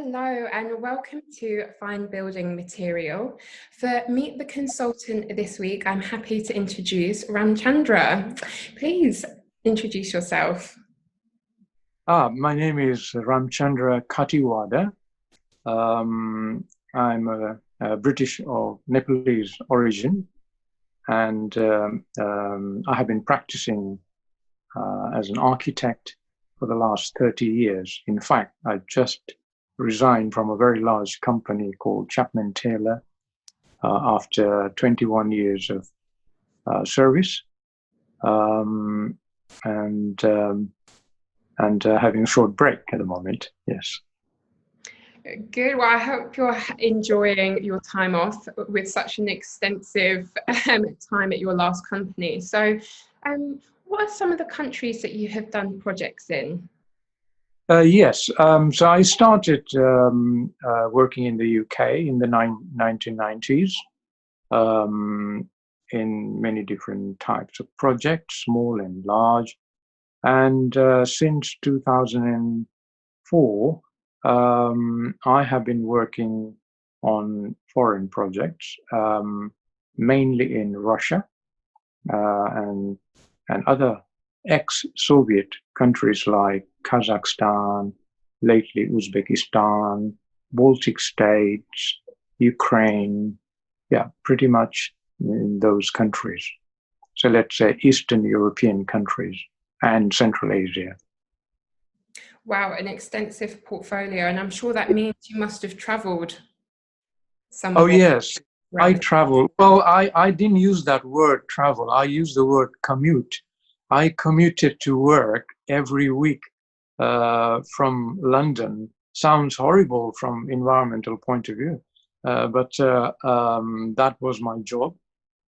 Hello and welcome to Fine Building Material. For Meet the Consultant this week, I'm happy to introduce Ramchandra. Please introduce yourself. My name is Ramchandra Kathiwada. I'm a British or Nepalese origin, and I have been practicing as an architect for the last 30 years. In fact, I just resigned from a very large company called Chapman Taylor after 21 years of service, and having a short break at the moment. Yes. Good. Well, I hope you're enjoying your time off with such an extensive time at your last company. So, what are some of the countries that you have done projects in? Yes. So I started working in the UK in the 1990s in many different types of projects, small and large. And since 2004, I have been working on foreign projects, mainly in Russia and other ex-Soviet countries like Kazakhstan, lately Uzbekistan, Baltic states, Ukraine, pretty much in those countries. So let's say Eastern European countries and Central Asia. Wow, an extensive portfolio, and I'm sure that means you must have traveled somewhere. Oh, yes, I travel. Well, I didn't use that word travel. I used the word commute. I commuted to work every week from London. Sounds horrible from environmental point of view, but that was my job.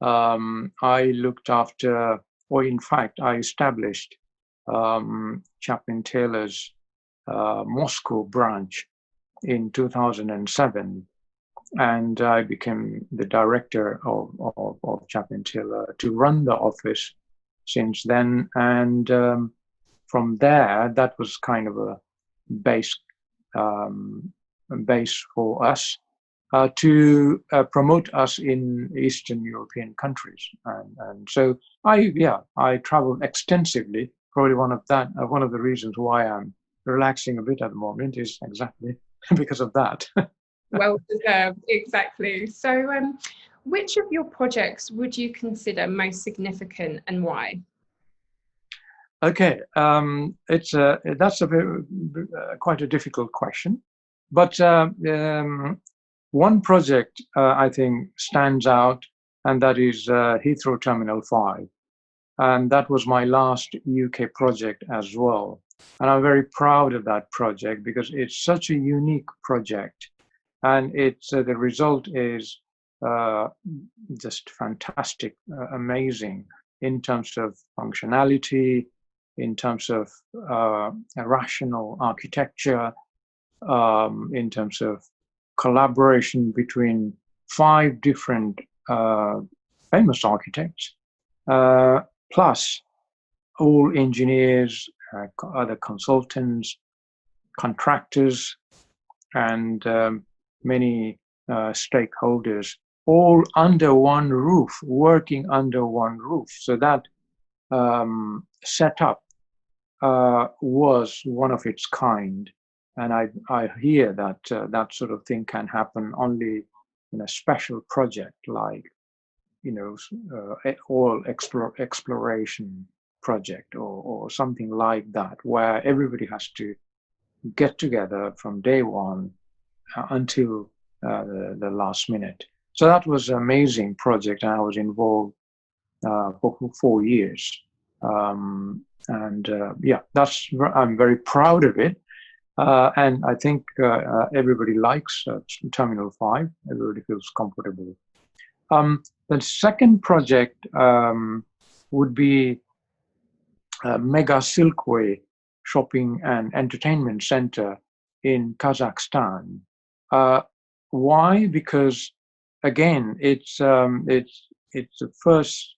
I looked after, or in fact, I established Chapman Taylor's Moscow branch in 2007, and I became the director of Chapman Taylor to run the office since then. And from there, that was kind of a base for us to promote us in Eastern European countries. And so I traveled extensively. Probably one of the reasons why I'm relaxing a bit at the moment is exactly because of that. Well deserved, exactly. So, which of your projects would you consider most significant and why? Okay, that's quite a difficult question, but one project I think stands out, and that is Heathrow Terminal 5. And that was my last UK project as well. And I'm very proud of that project because it's such a unique project. And the result is just fantastic, amazing in terms of functionality, in terms of rational architecture, in terms of collaboration between 5 different famous architects, plus all engineers, other consultants, contractors, and many stakeholders, all under one roof, working under one roof. So that setup was one of its kind. And I hear that that sort of thing can happen only in a special project like, oil exploration project or something like that, where everybody has to get together from day one until the last minute. So that was an amazing project, and I was involved for 4 years. I'm very proud of it. And I think everybody likes Terminal 5. Everybody feels comfortable. The second project would be Mega Silkway Shopping and Entertainment Center in Kazakhstan. Why? Because again, it's the first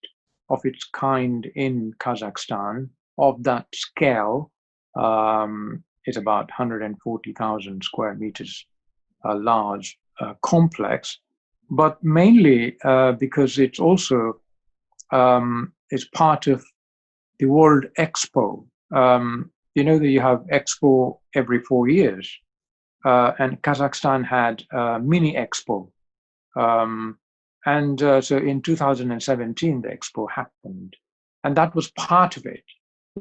of its kind in Kazakhstan of that scale. It's about 140,000 square meters, a large complex, but mainly because it's also is part of the World Expo. You know that you have Expo every 4 years, and Kazakhstan had a mini Expo. So in 2017, the Expo happened, and that was part of it.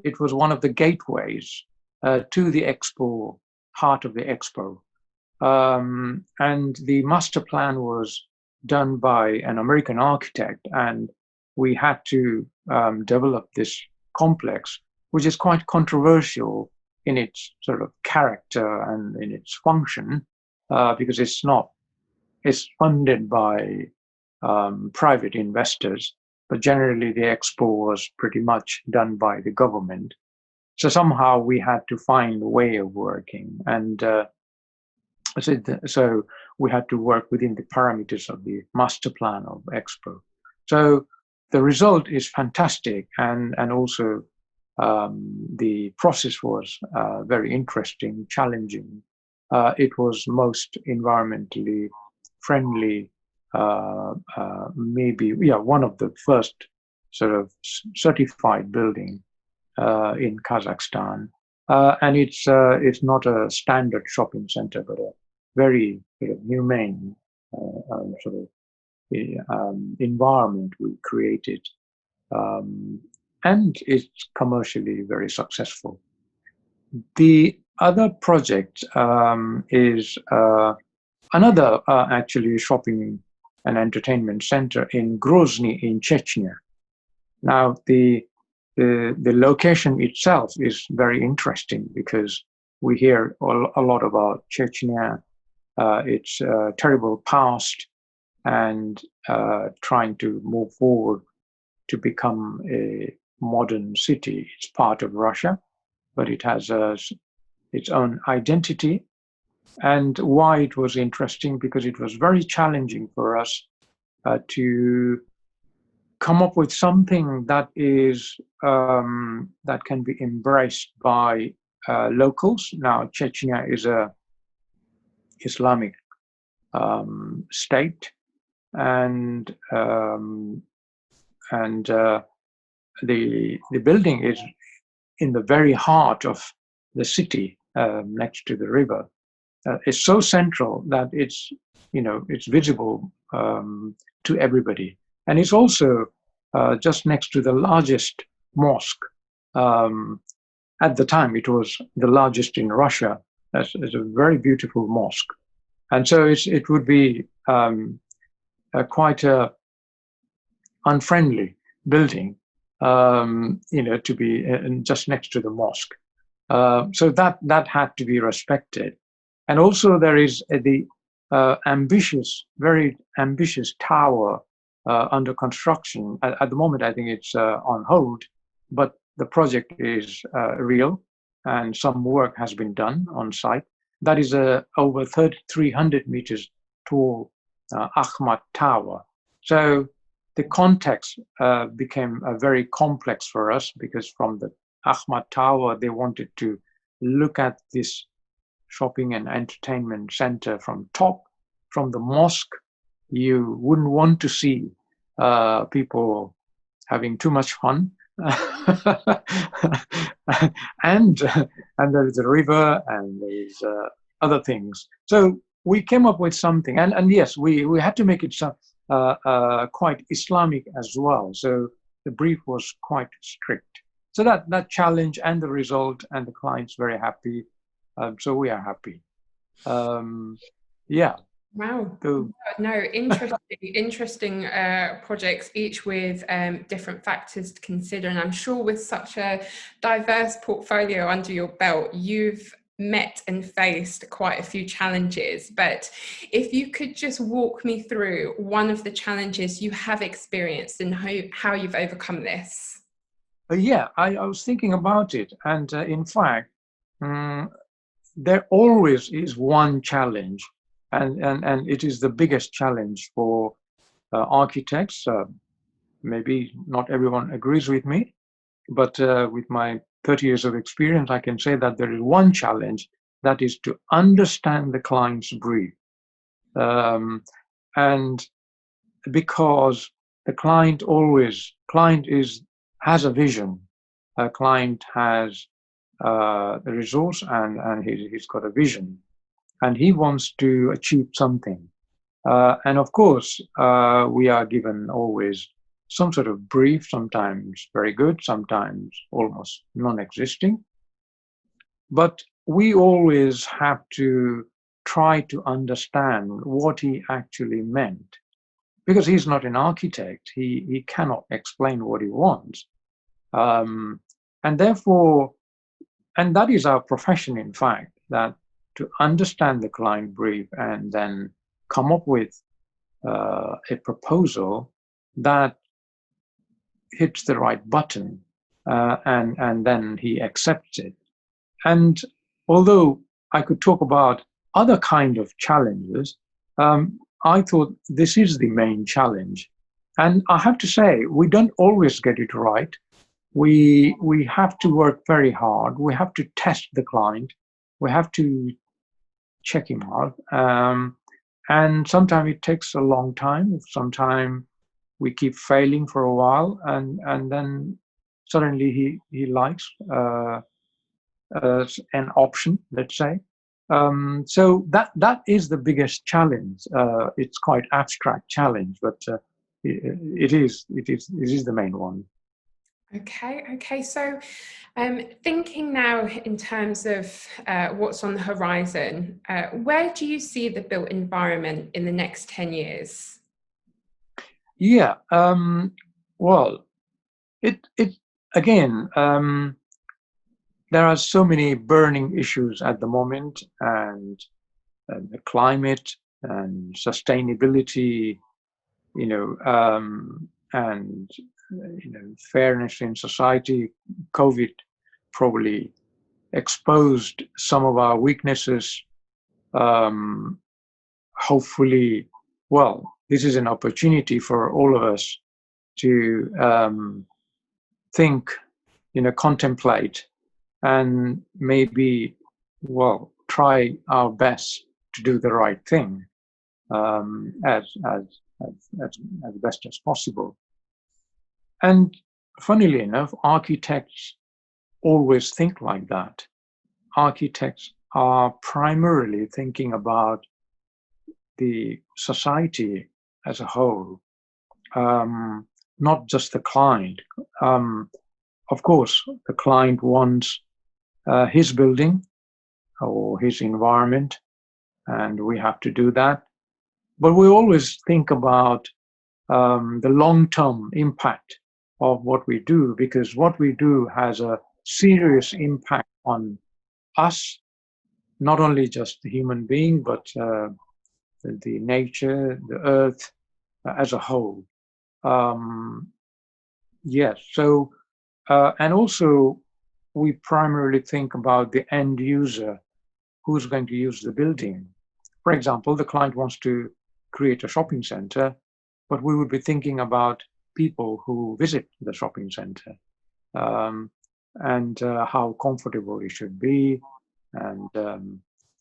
It was one of the gateways to the Expo, heart of the Expo. And the master plan was done by an American architect, and we had to develop this complex, which is quite controversial in its sort of character and in its function, because it's funded by private investors, but generally the expo was pretty much done by the government. So somehow we had to find a way of working, and so we had to work within the parameters of the master plan of expo. So the result is fantastic, and also the process was very interesting, challenging. It was most environmentally friendly, maybe one of the first sort of certified building in Kazakhstan, and it's not a standard shopping center, but a very sort of humane sort of environment we created, and it's commercially very successful. The other project is another actually shopping and entertainment center in Grozny in Chechnya. Now the location itself is very interesting because we hear a lot about Chechnya, its terrible past, and trying to move forward to become a modern city. It's part of Russia, but it has its own identity. And why it was interesting, because it was very challenging for us to come up with something that is that can be embraced by locals. Now, Chechnya is a Islamic state, and the building is in the very heart of the city, next to the river. It's so central that it's visible to everybody, and it's also just next to the largest mosque. At the time, it was the largest in Russia. It's a very beautiful mosque, and so it would be quite a unfriendly building, to be just next to the mosque. So that had to be respected. And also there is the very ambitious tower under construction. At the moment, I think it's on hold, but the project is real, and some work has been done on site. That is over 300 meters tall Akhmat Tower. So the context became very complex for us, because from the Akhmat Tower, they wanted to look at this shopping and entertainment center from top. From the mosque, you wouldn't want to see people having too much fun. and there is a river, and there's other things. So we came up with something, and yes, we had to make it quite Islamic as well. So the brief was quite strict. So that challenge and the result, and the client's very happy. So we are happy. Yeah. Wow. So, no, interesting projects, each with different factors to consider. And I'm sure with such a diverse portfolio under your belt, you've met and faced quite a few challenges. But if you could just walk me through one of the challenges you have experienced and how you've overcome this. yeah, I was thinking about it. And in fact, there always is one challenge, and it is the biggest challenge for architects. Maybe not everyone agrees with me, But with my 30 years of experience, I can say that there is one challenge, that is to understand the client's brief. And because the client has a vision, a client has a resource, and he's got a vision, and he wants to achieve something. And of course, we are given always some sort of brief, sometimes very good, sometimes almost non-existing. But we always have to try to understand what he actually meant, because he's not an architect. He cannot explain what he wants. And therefore, and that is our profession, in fact, that to understand the client brief and then come up with a proposal that hits the right button, and then he accepts it. And although I could talk about other kind of challenges, I thought this is the main challenge. And I have to say, we don't always get it right. We have to work very hard. We have to test the client. We have to check him out. And sometimes it takes a long time. Sometimes we keep failing for a while, and then suddenly he likes an option, let's say. So that is the biggest challenge. It's quite abstract challenge, but it is the main one. Okay. So, thinking now in terms of what's on the horizon, where do you see the built environment in the next 10 years? Yeah. Well, it again. There are so many burning issues at the moment, and the climate and sustainability, and fairness in society. COVID probably exposed some of our weaknesses. Hopefully, well, this is an opportunity for all of us to think, contemplate, and maybe, well, try our best to do the right thing, as best as possible. And funnily enough, architects always think like that. Architects are primarily thinking about the society as a whole, not just the client. Of course, the client wants his building or his environment, and we have to do that. But we always think about the long-term impact of what we do, because what we do has a serious impact on us, not only just the human being, but the nature, the earth as a whole. Yes, so, and also we primarily think about the end user who's going to use the building. For example, the client wants to create a shopping center, but we would be thinking about people who visit the shopping center, and how comfortable it should be, and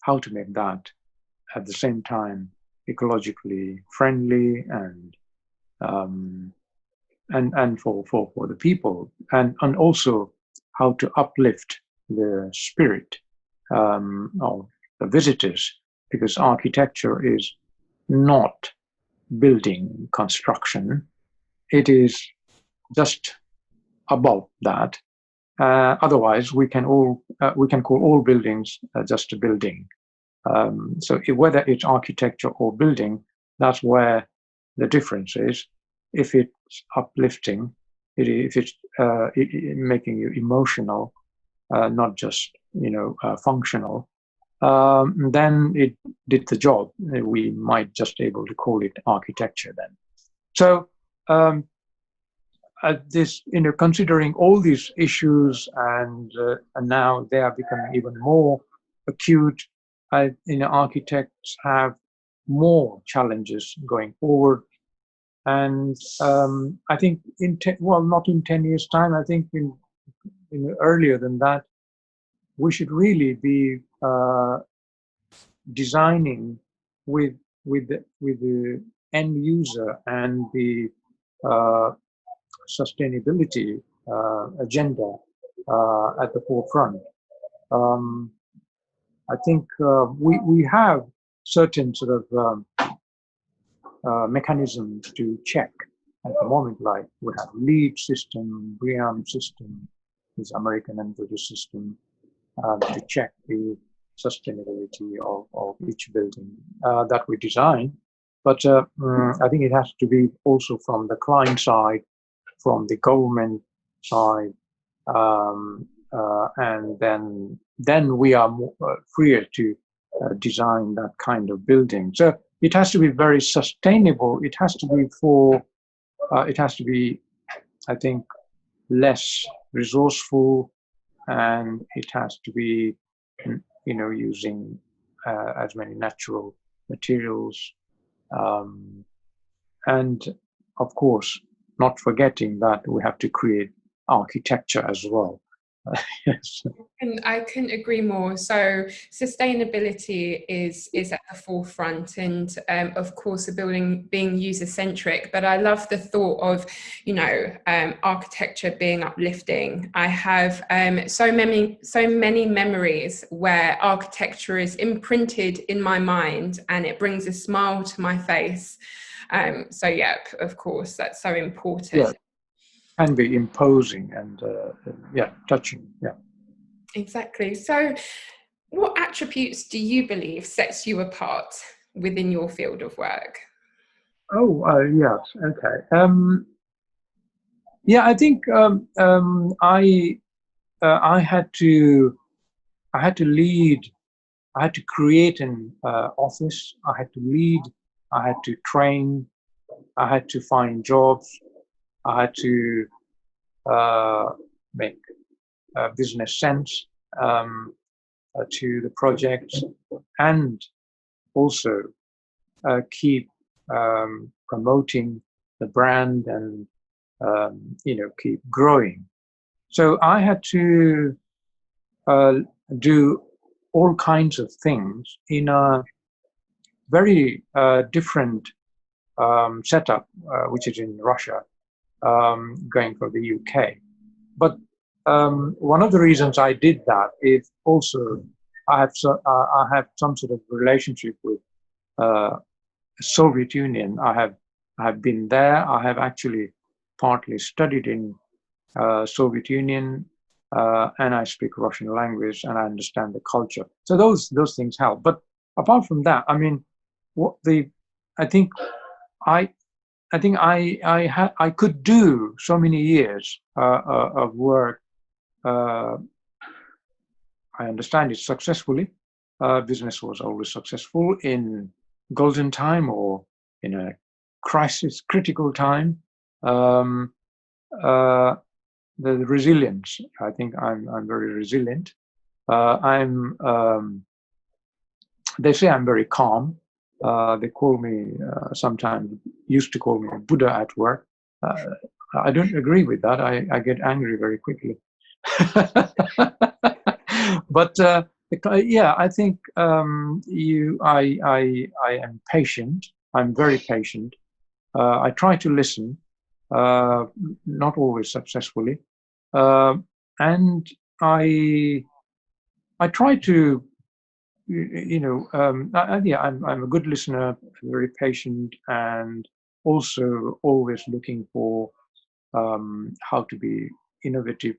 how to make that at the same time ecologically friendly, and for the people, and also how to uplift the spirit of the visitors, because architecture is not building construction. It is just above that. Otherwise, we can call all buildings just a building. So whether it's architecture or building, that's where the difference is. If it's uplifting, if it's making you emotional, not just functional, then it did the job. We might just able to call it architecture then. So this, considering all these issues, and now they are becoming even more acute, architects have more challenges going forward. And I think not in 10 years' time, I think in earlier than that, we should really be designing with the end user and the uh, sustainability agenda at the forefront. I think we have certain sort of mechanisms to check at the moment, like we have LEED system, BREEAM system, this American and British system, to check the sustainability of each building that we design. But I think it has to be also from the client side, from the government side, and then we are more, freer to design that kind of building. So it has to be very sustainable. It has to be it has to be, I think, less resourceful, and it has to be, using as many natural materials, and of course, not forgetting that we have to create architecture as well. Yes. And I couldn't agree more. So sustainability is at the forefront, and of course, a building being user-centric. But I love the thought of, architecture being uplifting. I have so many memories where architecture is imprinted in my mind, and it brings a smile to my face. So yeah, of course, that's so important. Yeah. Can be imposing and touching. Yeah. Exactly. So what attributes do you believe sets you apart within your field of work? Oh, yes. Okay. Yeah, I think I had to lead. I had to create an office. I had to lead. I had to train. I had to find jobs. I had to make business sense to the projects, and also keep promoting the brand and keep growing. So I had to do all kinds of things in a very different setup, which is in Russia, going for the UK. But one of the reasons I did that is also I have some sort of relationship with Soviet Union. I have been there. I have actually partly studied in Soviet Union, and I speak Russian language, and I understand the culture. So those things help. But apart from that, I mean, I think I could do so many years of work. I understand it successfully. Business was always successful in golden time or in a critical time. The resilience. I think I'm very resilient. They say I'm very calm. They call me sometimes used to call me a Buddha at work. I don't agree with that. I get angry very quickly. But yeah, I think I am patient. I'm very patient. I try to listen, not always successfully, and I try to, I'm a good listener, very patient, and also always looking for how to be innovative,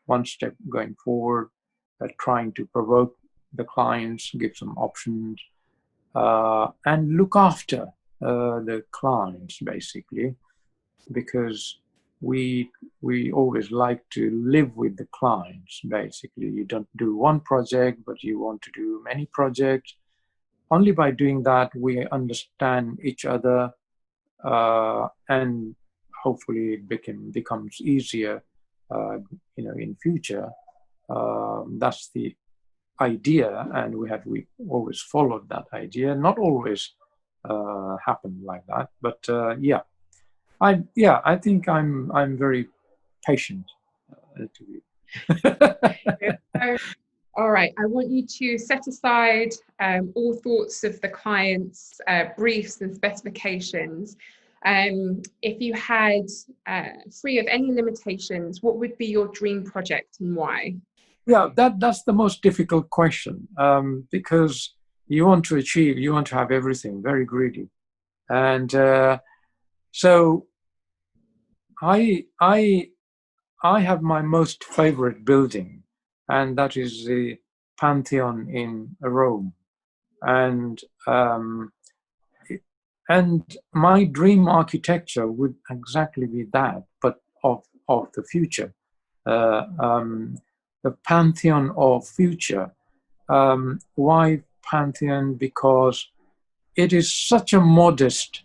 one step going forward, trying to provoke the clients, give some options, and look after the clients, basically, because we always like to live with the clients. Basically, you don't do one project, but you want to do many projects. Only by doing that, we understand each other, and hopefully it becomes easier, in future. That's the idea, and we always followed that idea. Not always happened like that, but yeah. I think I'm very patient. So, all right, I want you to set aside all thoughts of the client's briefs and specifications. If you had free of any limitations, what would be your dream project and why? Yeah, that's the most difficult question, because you want to have everything, very greedy. And so I have my most favorite building, and that is the Pantheon in Rome. And and my dream architecture would exactly be that, but of the future, the Pantheon of future. Why Pantheon? Because it is such a modest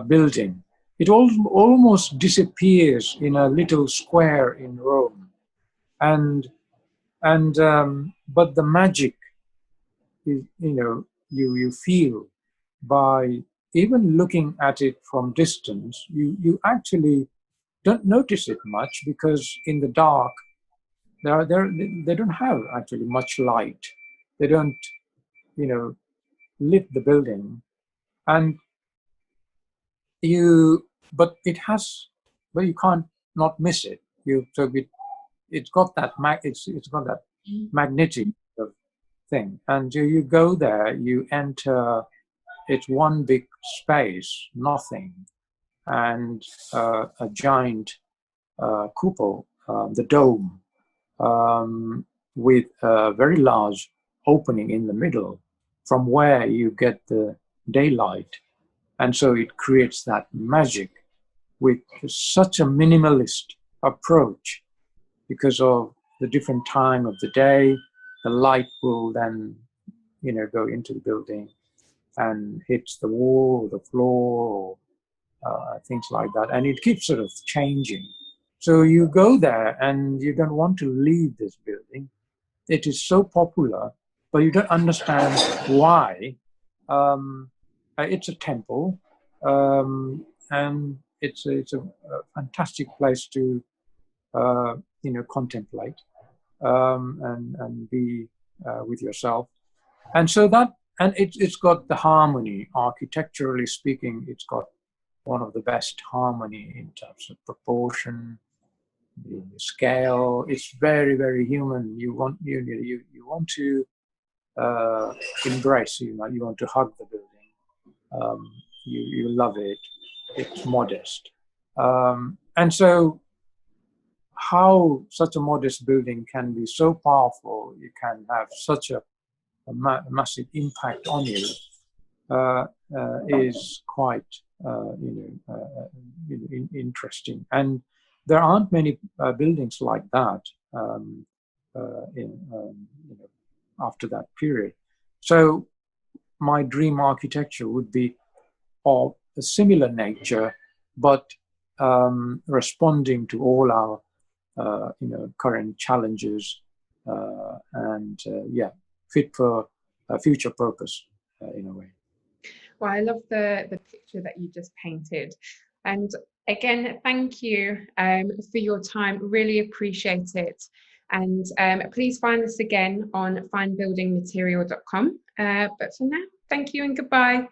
building. It almost disappears in a little square in Rome, and but the magic is, you feel by even looking at it from distance. You actually don't notice it much, because in the dark they don't have actually much light. They don't, lit the building, and but it has, but you can't not miss it. It's got that it's got that magnetic thing, and you go there, you enter. It's one big space, nothing, and a giant cupola, the dome, with a very large opening in the middle, from where you get the daylight. And so it creates that magic with such a minimalist approach, because of the different time of the day. The light will then, go into the building and hits the wall or the floor, or things like that. And it keeps sort of changing. So you go there and you don't want to leave this building. It is so popular, but you don't understand why. It's a temple, and it's a fantastic place to contemplate, and be with yourself. And so it's got the harmony. Architecturally speaking, it's got one of the best harmony in terms of proportion, the scale. It's very, very human. You want to embrace. You want to hug the building. You love it. It's modest, and so how such a modest building can be so powerful. You can have such a massive impact on you, is quite interesting. And there aren't many buildings like that after that period. So my dream architecture would be of a similar nature, but responding to all our current challenges, and fit for a future purpose, in a way. Well, I love the picture that you just painted. And again, thank you for your time. Really appreciate it. And please find us again on finebuildingmaterial.com. But for now, thank you and goodbye.